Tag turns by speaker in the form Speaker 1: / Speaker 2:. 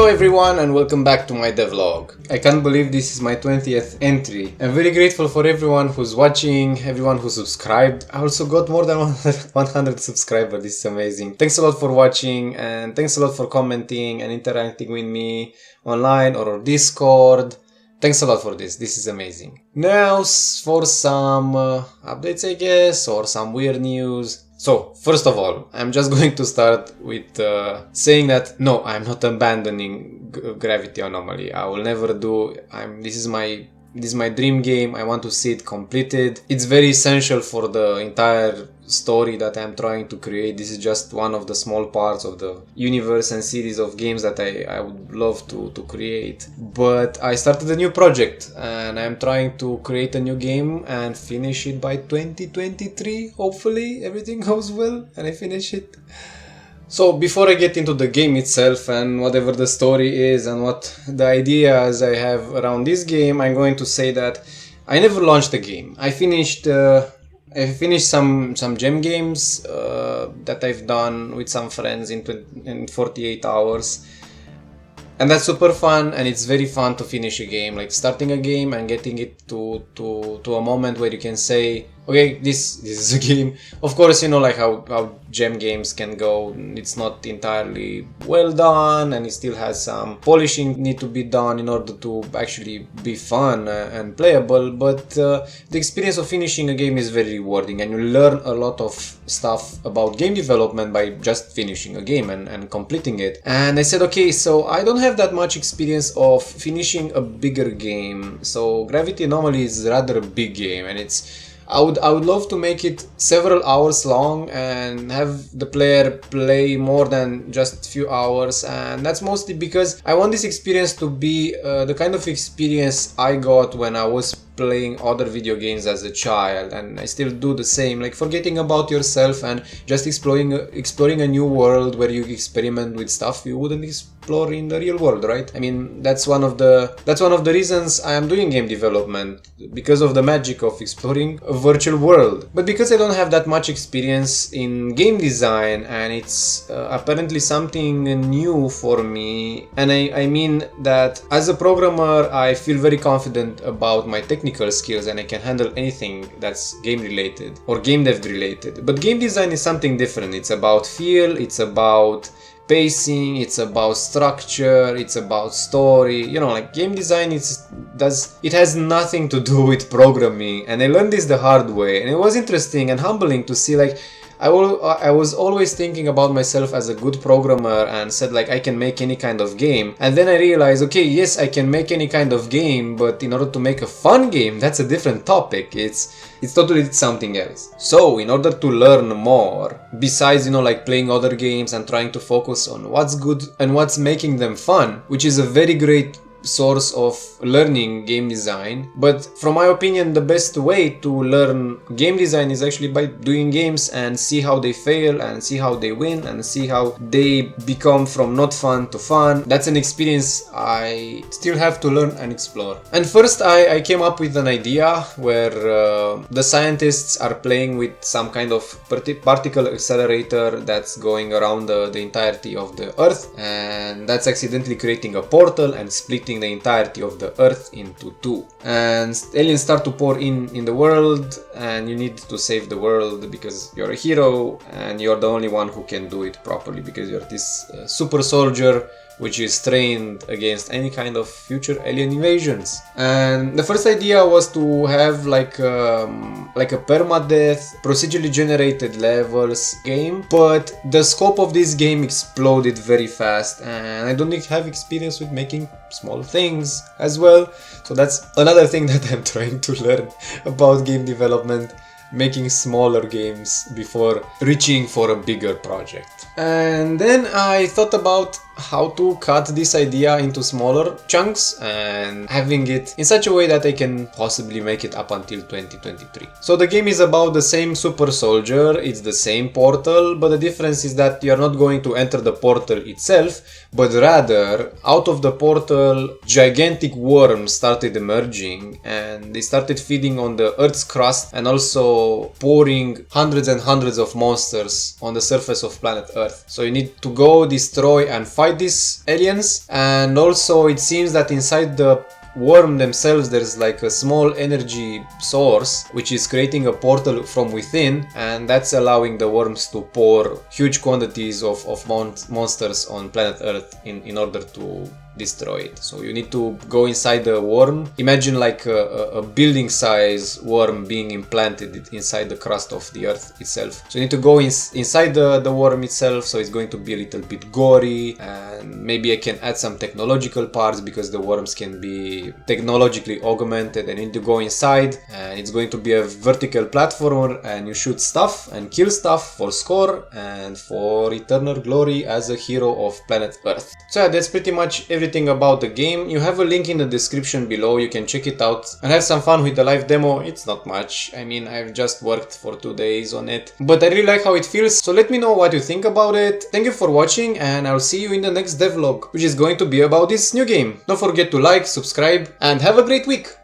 Speaker 1: Hello everyone and welcome back to my devlog. I can't believe this is my 20th entry. I'm very grateful for everyone who's watching, everyone who subscribed. I also got more than 100 subscribers, this is amazing. Thanks a lot for watching and thanks a lot for commenting and interacting with me online or on Discord. Thanks a lot for this is amazing. Now for some updates I guess, or some weird news. So, first of all, I'm just going to start with saying that no, I'm not abandoning Gravity Anomaly. I will never do. This is my dream game. I want to see it completed. It's very essential for the entire story that I'm trying to create. This is just one of the small parts of the universe and series of games that I would love to create. But I started a new project and I'm trying to create a new game and finish it by 2023. Hopefully everything goes well and I finish it. So before I get into the game itself and whatever the story is and what the ideas I have around this game, I'm going to say that I never launched the game. I finished some gem games that I've done with some friends in 48 hours. And that's super fun, and it's very fun to finish a game, like starting a game and getting it to a moment where you can say, okay, this is a game. Of course, you know, like how gem games can go, it's not entirely well done and it still has some polishing need to be done in order to actually be fun and playable, but the experience of finishing a game is very rewarding and you learn a lot of stuff about game development by just finishing a game and completing it. And I said, okay, so I don't have that much experience of finishing a bigger game, so Gravity Anomaly is rather a big game, and I would love to make it several hours long and have the player play more than just a few hours, and that's mostly because I want this experience to be the kind of experience I got when I was playing other video games as a child, and I still do the same, like forgetting about yourself and just exploring a new world where you experiment with stuff you wouldn't explore in the real world, right? I mean, that's one of the reasons I am doing game development, because of the magic of exploring a virtual world. But because I don't have that much experience in game design and it's apparently something new for me, and I mean that as a programmer I feel very confident about my technical skills and I can handle anything that's game related or game dev related. But game design is something different. It's about feel, it's about pacing, it's about structure, it's about story. You know, like game design it has nothing to do with programming, and I learned this the hard way, and it was interesting and humbling to see, like, I was always thinking about myself as a good programmer and said, like, I can make any kind of game. And then I realized, okay, yes, I can make any kind of game, but in order to make a fun game, that's a different topic. It's totally something else. So in order to learn more, besides, you know, like playing other games and trying to focus on what's good and what's making them fun, which is a very great source of learning game design, but from my opinion the best way to learn game design is actually by doing games and see how they fail and see how they win and see how they become from not fun to fun. That's an experience I still have to learn and explore. And first I came up with an idea where the scientists are playing with some kind of particle accelerator that's going around the entirety of the Earth, and that's accidentally creating a portal and splitting the entirety of the Earth into two, and aliens start to pour in the world, and you need to save the world because you're a hero and you're the only one who can do it properly because you're this super soldier which is trained against any kind of future alien invasions. And the first idea was to have like a permadeath procedurally generated levels game, but the scope of this game exploded very fast and I don't have experience with making small things as well, so that's another thing that I'm trying to learn about game development, making smaller games before reaching for a bigger project. And then I thought about how to cut this idea into smaller chunks and having it in such a way that I can possibly make it up until 2023. So the game is about the same super soldier, it's the same portal, but the difference is that you're not going to enter the portal itself, but rather out of the portal gigantic worms started emerging and they started feeding on the Earth's crust and also pouring hundreds and hundreds of monsters on the surface of planet Earth. So you need to go destroy and fight fight these aliens, and also it seems that inside the worm themselves there's like a small energy source which is creating a portal from within, and that's allowing the worms to pour huge quantities of monsters on planet Earth in order to destroy it. So you need to go inside the worm. Imagine like a building size worm being implanted inside the crust of the Earth itself. So you need to go inside the worm itself, so it's going to be a little bit gory, and maybe I can add some technological parts because the worms can be technologically augmented, and you need to go inside, and it's going to be a vertical platformer, and you shoot stuff and kill stuff for score and for eternal glory as a hero of planet Earth. So yeah, that's pretty much everything about the game. You have a link in the description below, you can check it out and have some fun with the live demo. It's not much, I mean, I've just worked for 2 days on it, but I really like how it feels, so let me know what you think about it. Thank you for watching, and I'll see you in the next devlog, which is going to be about this new game. Don't forget to like, subscribe, and have a great week!